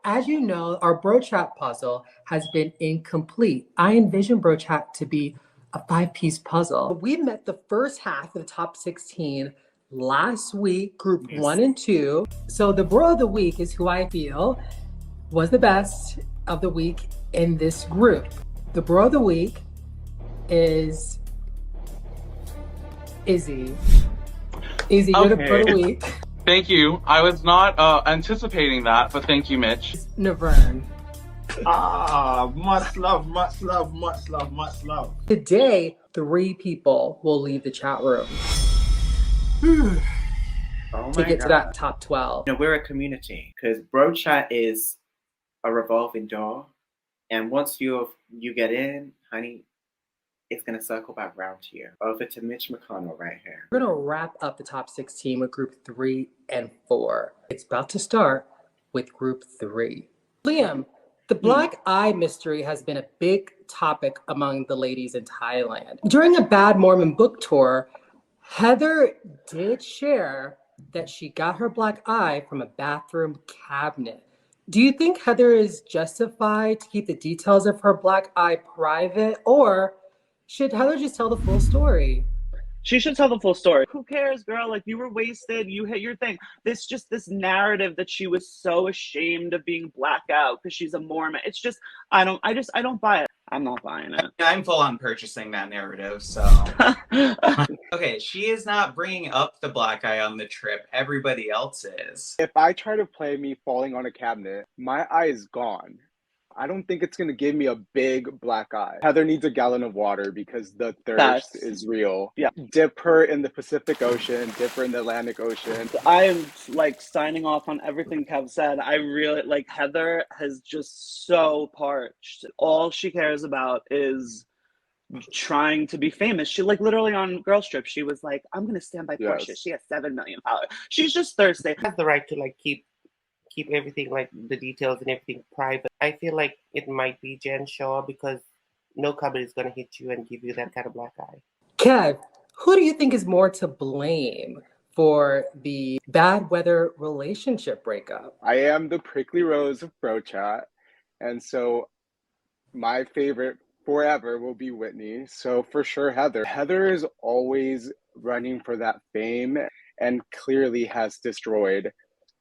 As you know, our Bro Chat puzzle has been incomplete. I envision Bro Chat to be a 5-piece puzzle. We met the first half of the top 16 last week, group 1 and 2. So the Bro of the Week is who I feel was the best of the week in this group. The Bro of the Week is Izzy. Izzy, you're the Bro of the Week. Thank you. I was not anticipating that, but thank you, Mitch. Navern. Much love, much love, much love, much love. Today, 3 people will leave the chat room to get to that top 12. You know, we're a community because Bro Chat is a revolving door, and once you get in, honey, it's gonna circle back round to you. Over to Mitch McConnell right here. We're gonna wrap up the top 16 with group 3 and 4. It's about to start with group 3. Liam, the black eye mystery has been a big topic among the ladies in Thailand. During a Bad Mormon book tour, Heather did share that she got her black eye from a bathroom cabinet. Do you think Heather is justified to keep the details of her black eye private, or should Heather just tell the full story? She should tell the full story. Who cares, girl? Like, you were wasted. You hit your thing. This narrative that she was so ashamed of being black out because she's a Mormon. It's just, I don't buy it. I'm not buying it. I'm full on purchasing that narrative, so. Okay, she is not bringing up the black eye on the trip. Everybody else is. If I try to play me falling on a cabinet, my eye is gone. I don't think it's going to give me a big black eye. Heather needs a gallon of water because the thirst is real. Yeah. Dip her in the Pacific Ocean, dip her in the Atlantic Ocean. I am like signing off on everything Kev said. I really like Heather has just so parched. All she cares about is trying to be famous. She like literally on Girl Trip, she was like, I'm going to stand by Portia. She has 7 million followers. She's just thirsty. Has the right to like keep everything, like the details and everything, private. I feel like it might be Jen Shaw because no company is going to hit you and give you that kind of black eye. Kev, who do you think is more to blame for the bad weather relationship breakup? I am the prickly rose of Bro Chat, and so my favorite forever will be Whitney. So for sure, Heather. Heather is always running for that fame and clearly has destroyed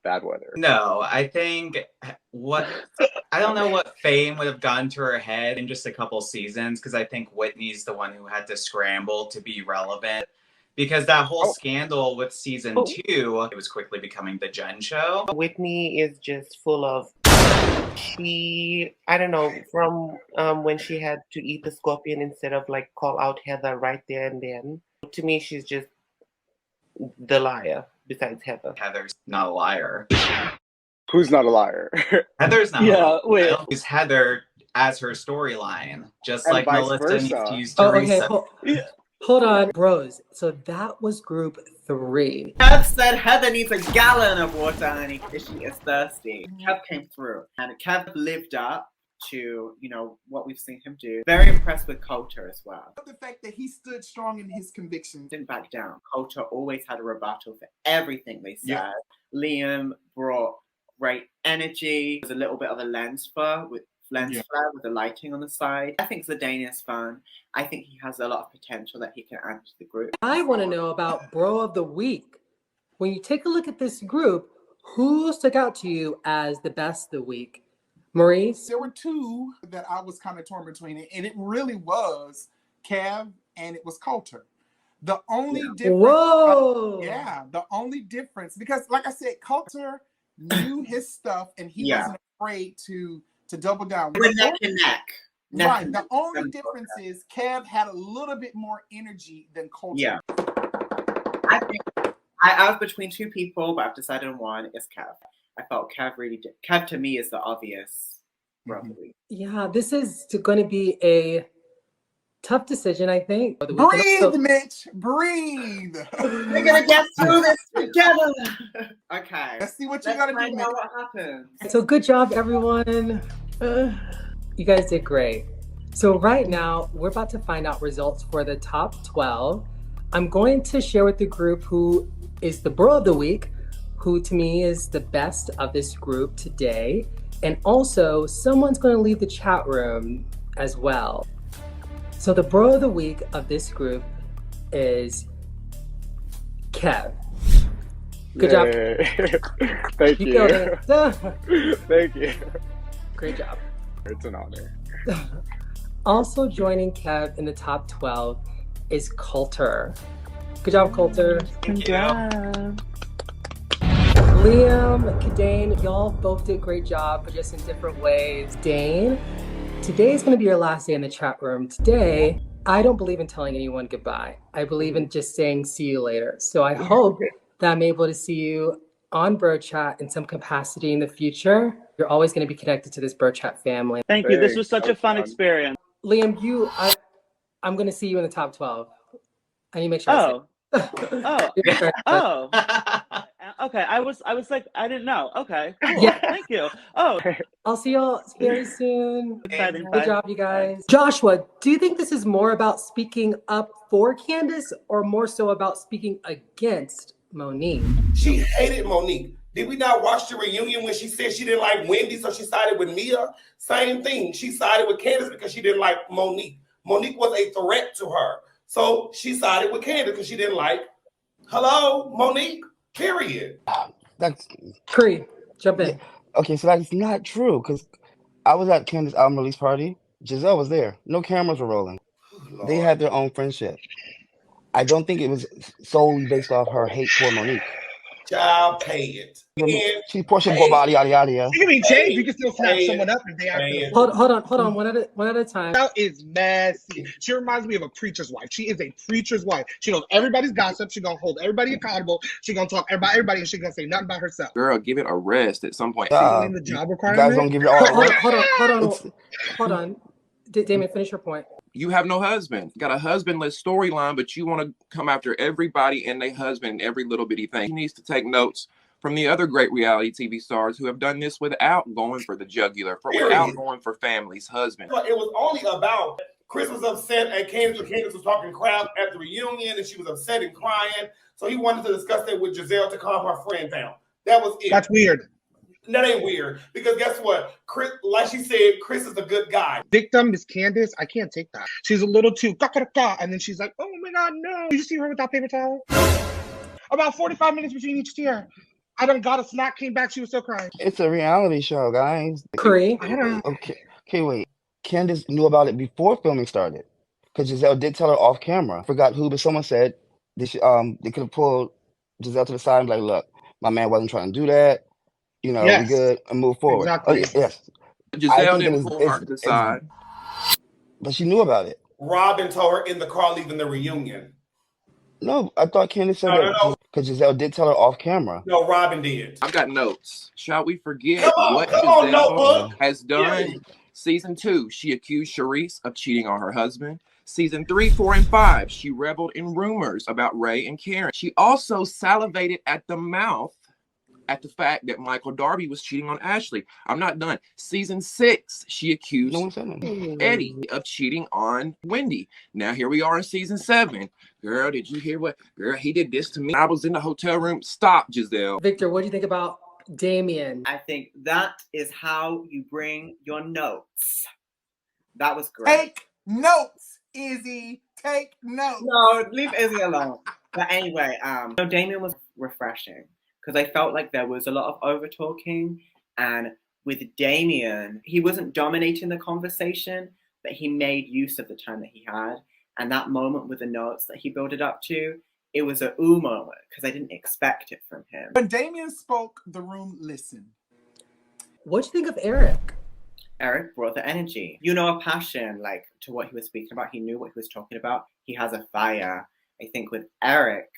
bad weather. No, I think I don't know what fame would have gotten to her head in just a couple seasons, because I think Whitney's the one who had to scramble to be relevant, because that whole scandal with season 2, it was quickly becoming the Jen show. Whitney is just full of, I don't know, from when she had to eat the scorpion instead of like call out Heather right there and then. To me, she's just the liar. Besides Heather. Heather's not a liar. Who's not a liar? Heather's not. Yeah, wait. Use Heather as her storyline, just And like vice Melissa versa. needs to use Teresa. Okay, hold on, bros. So that was group 3. Kev said Heather needs a gallon of water, honey, because she is thirsty. Kev came through, and Kev lived up to, you know, what we've seen him do. Very impressed with Coulter as well. The fact that he stood strong in his convictions. Didn't back down. Coulter always had a rebuttal for everything they said. Yeah. Liam brought great energy. There's a little bit of a lens flare with the lighting on the side. I think Zidane is fun. I think he has a lot of potential that he can add to the group. I want to know about Bro of the Week. When you take a look at this group, who stuck out to you as the best of the week? Maurice? There were 2 that I was kind of torn between, and it really was Kev and it was Coulter. The only difference, the only difference, because like I said, Coulter knew his stuff and he wasn't afraid to double down. We're neck and neck. Right. The only difference is Kev had a little bit more energy than Coulter. Yeah. I think I was between 2 people, but I've decided on one. It's Kev. I felt Kev really did. Kev to me is the obvious brother. Yeah, this is going to be a tough decision, I think. Breathe, Mitch. Breathe. We're gonna get through this together. Okay. Let's see what you gotta do. Know what happens. So good job, everyone. You guys did great. So right now, we're about to find out results for the top 12. I'm going to share with the group who is the Bro of the Week, who to me is the best of this group today. And also, someone's going to leave the chat room as well. So the bro of the week of this group is Kev. Good job. Thank you. killed it. Thank you. Great job. It's an honor. Also joining Kev in the top 12 is Coulter. Good job, Coulter. Congrats. Liam, Kadane, y'all both did great job, but just in different ways. Dane, today is going to be your last day in the chat room. Today, I don't believe in telling anyone goodbye. I believe in just saying see you later. So I hope that I'm able to see you on Brough Chat in some capacity in the future. You're always going to be connected to this Brough Chat family. Thank you. This was such a fun experience. Liam, I'm going to see you in the top 12. I need to make sure I say Okay. I was like, I didn't know. Okay, cool. Yeah. Thank you. Oh, I'll see y'all very soon. exciting. Good job, you guys. Joshua, do you think this is more about speaking up for Candiace or more so about speaking against Monique? She hated Monique. Did we not watch the reunion when she said she didn't like Wendy, so she sided with Mia? Same thing. She sided with Candiace because she didn't like Monique. Monique was a threat to her. So she sided with Candiace because she didn't like, Monique, period. That's Cree, jump in. yeah. Okay, so that's not true because I was at Candiace's album release party. Gizelle was there. No cameras were rolling. They had their own friendship. I don't think it was solely based off her hate for Monique. Child, pay it. She's Portia Bobadi, yada yada yada. You can be changed. You can still snap someone up if they act. Hold on. One at a time. That is messy. She reminds me of a preacher's wife. She is a preacher's wife. She knows everybody's gossip. She's gonna hold everybody accountable. She's gonna talk about everybody, and she's gonna say nothing about herself. Girl, give it a rest at some point. The job requirement. You guys don't give it all. Hold on. Damon, finish your point. You have no husband. Got a husbandless storyline, but you want to come after everybody and their husband, every little bitty thing. He needs to take notes from the other great reality TV stars who have done this without going for the jugular, without going for families, husband. But it was only about Chris was upset at Candiace, and Candiace was talking crap at the reunion, and she was upset and crying. So he wanted to discuss that with Gizelle to calm her friend down. That was it. That's weird. That ain't weird, because guess what? Chris, like she said, Chris is a good guy. Victim is Candiace. I can't take that. She's a little too and then she's like, oh my God, no. Did you see her with that paper towel? About 45 minutes between each tear. I done got a snack, came back, she was still crying. It's a reality show, guys. Cree. Okay, wait. Candiace knew about it before filming started. Because Gizelle did tell her off camera. Forgot who, but someone said they could have pulled Gizelle to the side and be like, look, my man wasn't trying to do that. You know, we good and move forward. Exactly. Yes. Giselle didn't pull her to the side. But she knew about it. Robin told her in the car leaving the reunion. No, I thought Candiace said that because Gizelle did tell her off camera. No, Robin did. I've got notes. Shall we forget what Gizelle has done? Season 2, she accused Charisse of cheating on her husband. Season 3, 4, and 5, she reveled in rumors about Ray and Karen. She also salivated at the mouth at the fact that Michael Darby was cheating on Ashley. I'm not done. Season 6, she accused Eddie of cheating on Wendy. Now here we are in season 7. Girl, did you hear what? Girl, he did this to me. I was in the hotel room. Stop, Gizelle. Victor, what do you think about Damien? I think that is how you bring your notes. That was great. Take notes, Izzy. Take notes. No, leave Izzy alone. But anyway, Damien was refreshing. Because I felt like there was a lot of over talking, and with Damien, he wasn't dominating the conversation, but he made use of the time that he had, and that moment with the notes that he built it up to, it was a ooh moment because I didn't expect it from him. When Damien spoke, the room listened. What do you think of Eric? Eric brought the energy, a passion like to what he was speaking about. He knew what he was talking about. He has a fire. I think with Eric,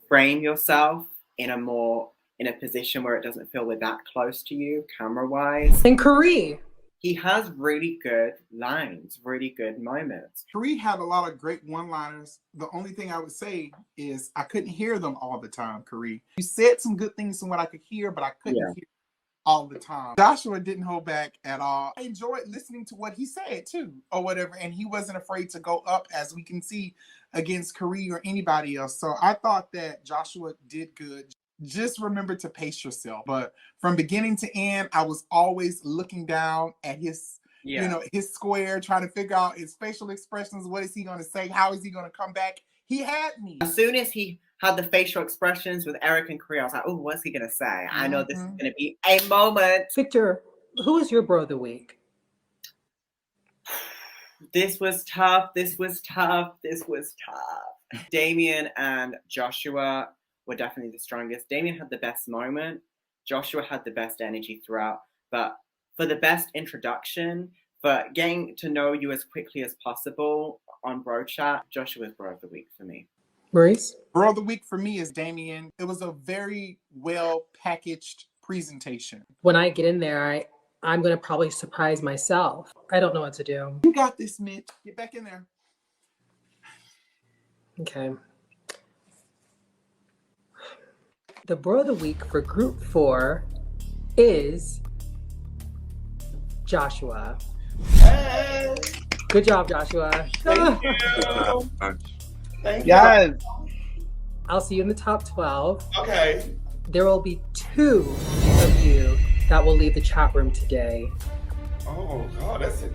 frame yourself in a position where it doesn't feel that close to you, camera-wise. And Cree. He has really good lines, really good moments. Cree had a lot of great one-liners. The only thing I would say is I couldn't hear them all the time, Cree. You said some good things from what I could hear, but I couldn't hear all the time. Joshua didn't hold back at all. I enjoyed listening to what he said too, or whatever, and he wasn't afraid to go up, as we can see, against Cree or anybody else. So I thought that Joshua did good. just remember to pace yourself. But from beginning to end, I was always looking down at his, his square, trying to figure out his facial expressions. What is he going to say? How is he going to come back? He had me. As soon as he had the facial expressions with Eric and Korea, I was like, oh, what's he going to say? I know this is going to be a moment. Victor, who is your bro of the week? This was tough. Damien and Joshua were definitely the strongest. Damien had the best moment. Joshua had the best energy throughout. But for the best introduction, for getting to know you as quickly as possible on Bro Chat, Joshua's bro of the week for me. Maurice? Bro of the week for me is Damien. It was a very well packaged presentation. When I get in there, I'm going to probably surprise myself. I don't know what to do. You got this, Mitch. Get back in there. Okay. The bro of the week for group 4 is Joshua. Hey. Good job, Joshua. Thank you. Thank Yes. you. I'll see you in the top 12. Okay. There will be 2 of you that will leave the chat room today. Oh, God, that's it.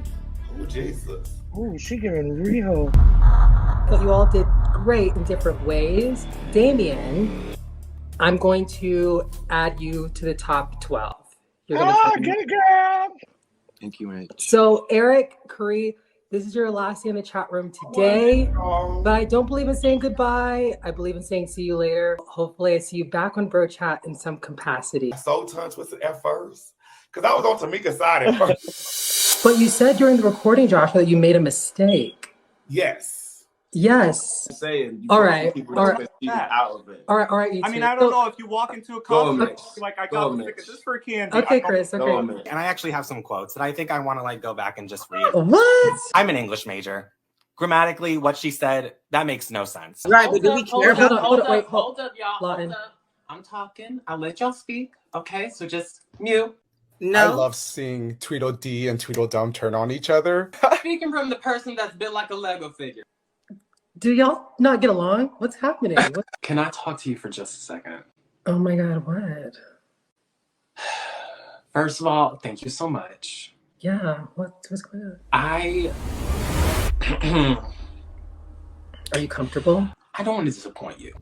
Oh, Jesus. Oh, she getting real. But you all did great in different ways. Damien, I'm going to add you to the top 12. You're gonna Get it, girl. Thank you, Mitch. So, Eric, Curry, this is your last day in the chat room today. Oh, But I don't believe in saying goodbye. I believe in saying see you later. Hopefully, I see you back on Bro Chat in some capacity. so tongue twisted at first. Because I was on Tamika's side at first. But you said during the recording, Joshua, that you made a mistake. Yes. Yes. Saying, all right. All right. Out of it. All right. You I mean, I don't know if you walk into a coffee like I got the ticket just for candy. Okay, Chris. Okay. And I actually have some quotes that I think I want to go back and just read. What? I'm an English major. Grammatically, what she said, that makes no sense. Right, but do we care about Hold up, hold up, y'all. Lawton. Hold up. I'm talking. I'll let y'all speak. Okay, so just mute. I love seeing Tweedledee and Tweedledum turn on each other. Speaking from the person that's built like a Lego figure. Do y'all not get along? What's happening? Can I talk to you for just a second? Oh my God, what? First of all, thank you so much. Yeah, what's going on? Are you comfortable? I don't want to disappoint you.